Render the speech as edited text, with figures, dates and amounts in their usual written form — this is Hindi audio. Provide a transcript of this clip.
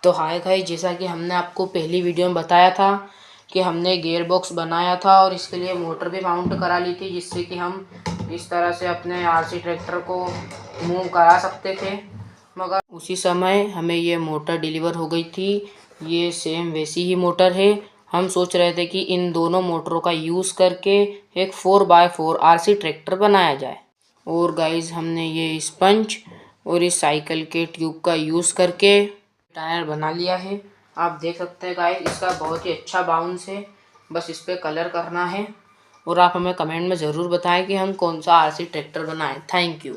तो हाय गाइस, जैसा कि हमने आपको पहली वीडियो में बताया था कि हमने गियर बॉक्स बनाया था और इसके लिए मोटर भी माउंट करा ली थी, जिससे कि हम इस तरह से अपने आरसी ट्रैक्टर को मूव करा सकते थे। मगर उसी समय हमें ये मोटर डिलीवर हो गई थी। ये सेम वैसी ही मोटर है। हम सोच रहे थे कि इन दोनों मोटरों का यूज़ करके एक 4x4 आरसी ट्रैक्टर बनाया जाए। और गाइस, हमने ये स्पंज और इस साइकिल के ट्यूब का यूज़ करके टायर बना लिया है। आप देख सकते हैं गाइस, इसका बहुत ही अच्छा बाउंस है। बस इस पर कलर करना है और आप हमें कमेंट में ज़रूर बताएं कि हम कौन सा आरसी ट्रैक्टर बनाएं। Thank you.